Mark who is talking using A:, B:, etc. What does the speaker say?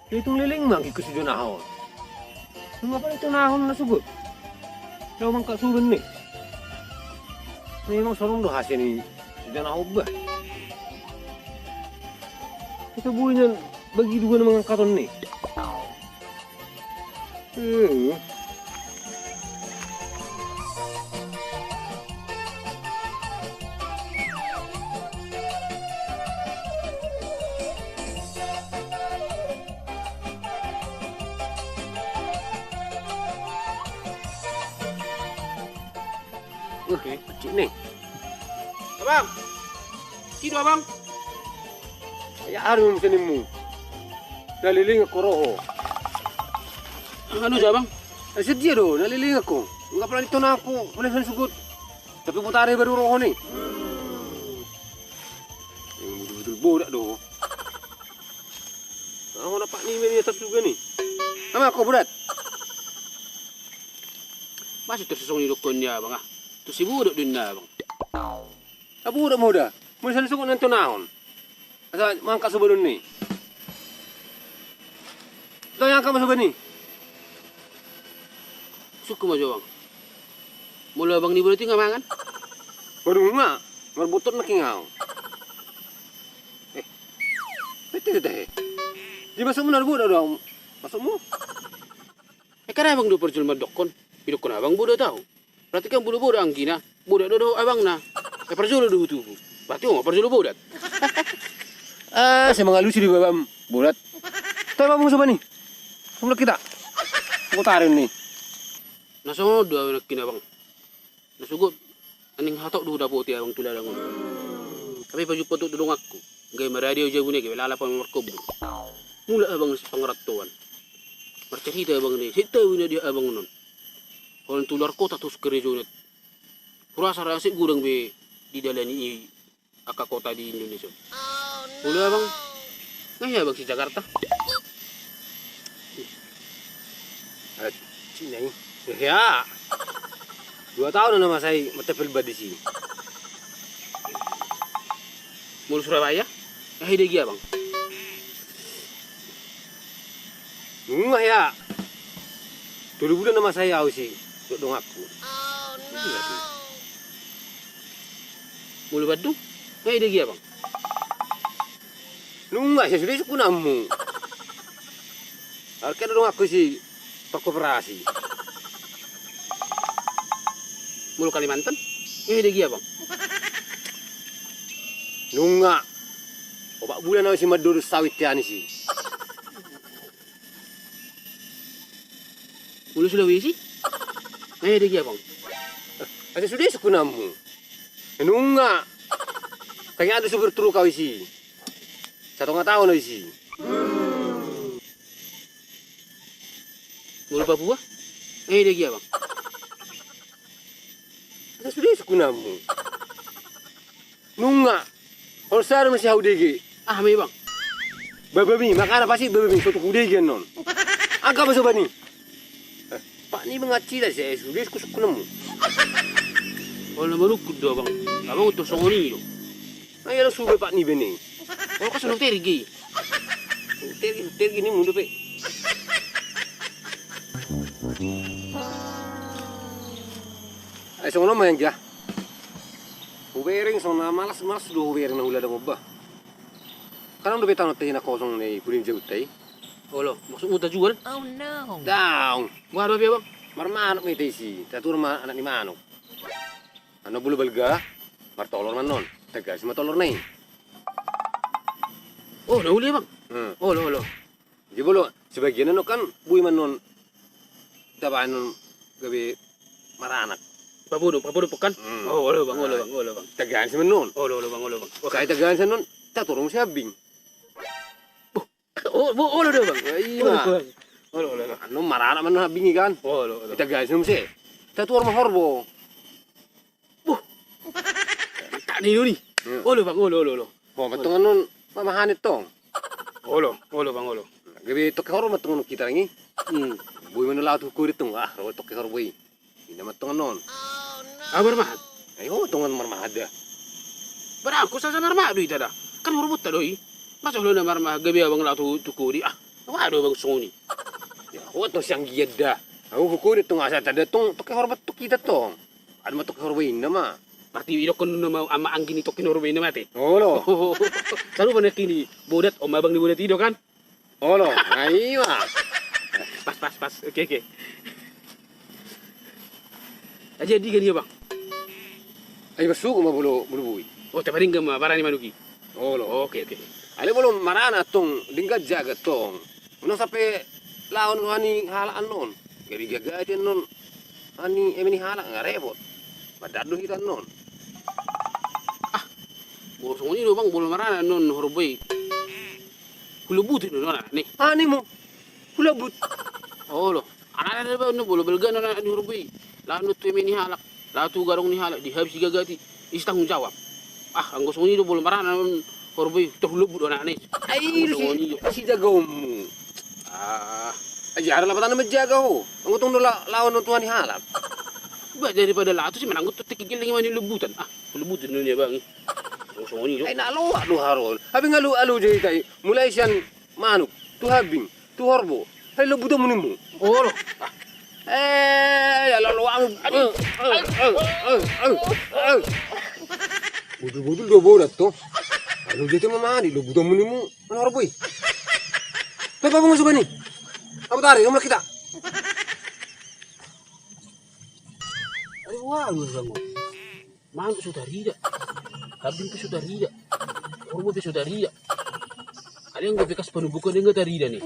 A: Itong liling mangki ko si Junahon. Nga pala itong nahon na sugot. Kaya mang kasurun ni. Memang sorong do hasil ni Junahon ba? Ito buhay niyan, bagi dua ng mga karon ni.
B: Okay.
A: Kecil ni.
B: Abang! Sino abang?
A: Kaya araw mo sa mo. Naliling ako roho.
B: Ano siya abang?
A: Ay sadya do, naliling ako. Nga pala dito na ako, wala sa sugot. Tapi putari baru roho ni. Yung betul-betul bodak do. Ako na pak ni may atas juga ni. Ama ako budak.
B: Masih tersusung ni dukun niya abang ah. Itu si budok din na abang.
A: Abu budak muda. Mula sa sugot ng tunahon. Asa mangka sa balon ni. Ito yang kamu sa ni.
B: Suka mo abang. Mula abang ni berarti nggak mangan?
A: Waduh nga, marbutot na kingaw. Pwede ka tayo. Di masuk mo na budak daw. Masuk mo.
B: Karena abang do percul madokon. Pidokon abang bodoh tahu. Berarti kan bodoh ang gina. Bodoh do abang na. Percul do tu. Berarti mau percul bodoh.
A: Sa mga lusi di babam bulat. Tayo mo sa ni. Kumula kita. Putarin ni.
B: Nasunod daw na kinabang. Nasugot. Aning hatok do dapat abang tulalang mo. Tapi paju patuk dudung aku. Gay maradio jauh ni, gay lalapan markob. Mula abang sa pangratuan. Marcerita abang ni. Sita wina dia abang nun. Kalau tular kota terus kerja Kurasa rasik gudang be di dalam ini akak kota di Indonesia. Mula abang. Ngaya abang si Jakarta.
A: Cina ini. Ya. 2 tahun na nama saya matapil ba di sini.
B: Mula Surabaya. Ngaya dia abang.
A: Nungah ya. Dulu bulan nama saya sih. Dong aku.
B: Mula Bandung. Ngaya dia abang.
A: Nungah saya sudah suku namu. Alkan dong aku sih perkoperasi.
B: Mulu Kalimantan. Ngaya dia abang.
A: Nungah. Obat bulan na si Maduro sawit yan sih.
B: Mulu Sulawesi. Ngaya dia abang.
A: Asa sudah suku namu. Nungah. Kaya ada super turu kau isi. 1,5 tahun isi.
B: Mulu Papua. Ngaya dia abang.
A: Asa sudah suku namu. Nungah. Kalau saya masih haudege.
B: Ah, may bang.
A: Bababi, makana pasti bababi suatu haudege non. Angka masuk bani. Pak ni mengacil saya sudah suku namu.
B: Kalau marukut do abang. Abang utus songoni do.
A: Ayo sudah pak ni beni.
B: Kalau kasunod terigi.
A: Tergi ni mundur pe. Ay sono man ya. Ubering sono malas do ubering na hula dang ba. Kanang do betang tayo na kosong ni purin jautai.
B: Olo, maksud muda jual?
C: Oh no.
A: Down.
B: Gua ada bang.
A: Marmanok ni tesi. Tatur ma anak ni manok. Ano bulu balga? Martolor man non. Taga si matolor na
B: Oh, nahuli bang. Olo.
A: Di bulu sebagian ano kan buy man non. Tabaan non gabi maranak.
B: Papudo pekan. Oh, olo bang.
A: Tagaan si man non.
B: Olo bang.
A: Kaya tagaan sa non. Taturong si abing.
B: Olo do bang.
A: Ay ma.
B: Olo.
A: Ano marana man na bingi kan?
B: Olo.
A: Itagal sa si. Tatur mo horbo.
B: Tak ni ni. Olo bang.
A: Oh, matungan nun mamahanit tong.
B: Olo bang.
A: Gabi to kahoro matungan kita ngi. Buy man lahat ko ritong ro to kahoro buy. Hindi matungan non.
B: Abar mahat.
A: Ay ho tungan marmahada.
B: Bara aku sa marmah do itada. Kan hormut ta doi. Masa lo na marmah gabi abang la tu kuri ah. Waduh bang Sony.
A: Ya, to siyang giyad da. Aku hukun itu nga sa tada tong toke horbat to kita tong. Ano mo toke horbain na ma.
B: Berarti ilo kon na mau ama anggini to kinorbe na mate.
A: Olo.
B: Oh, selalu mana kini bodat om abang di bodat itu kan?
A: Olo. Ay ma.
B: Pas. Oke. Aja di kan ya bang.
A: Ay basuko mabulo bulubuy.
B: Oh taparing ka mabarani manuki.
A: Olo.
B: Oke.
A: Ale bolom marana tong linggat jaga tong. Uno sape laon hani halaan non. Gabi gagatin non. Hani emini hala nga repot. Madado hitan non.
B: Bosong ini bang bolu marana non horboy. Kulubutin non nih.
A: Hani mo. Kulabut.
B: Oh lo. Anak-anak ba no bolu belga non ni horboy. Lano tu emini halak. Latu garong ni halak di habis gagati. Isi tanggung jawab. Ang gosong ini bolu marana non horboy terlubut anak nih.
A: Ay si jagaw mo. Ajar lah patana menjaga ho. Ang utong lawan ng tuhan ni halap.
B: Ba daripada latu sih menanggut tuh tikigil lagi mani lebutan. Lebutan nun ya bang. Gosong ini.
A: Ay nalawa lo haron. Habing alu jay tay. Mulai siyan manuk. Tu habing. Tu horbo. Ay lebutan mo ni mo.
B: Oh lo.
A: Lalawa ang. Budul do bodat to. Alu jay tay mamani. Lebutan mo ni mo. Ano horboy? Pepa mo masuk ni. Apa tarik? Kamu kita.
B: Wah, lu sama. Mang sudah rida. Habis sudah rida. Horbo sudah rida. Ada yang gue bekas penubukan yang gak rida nih.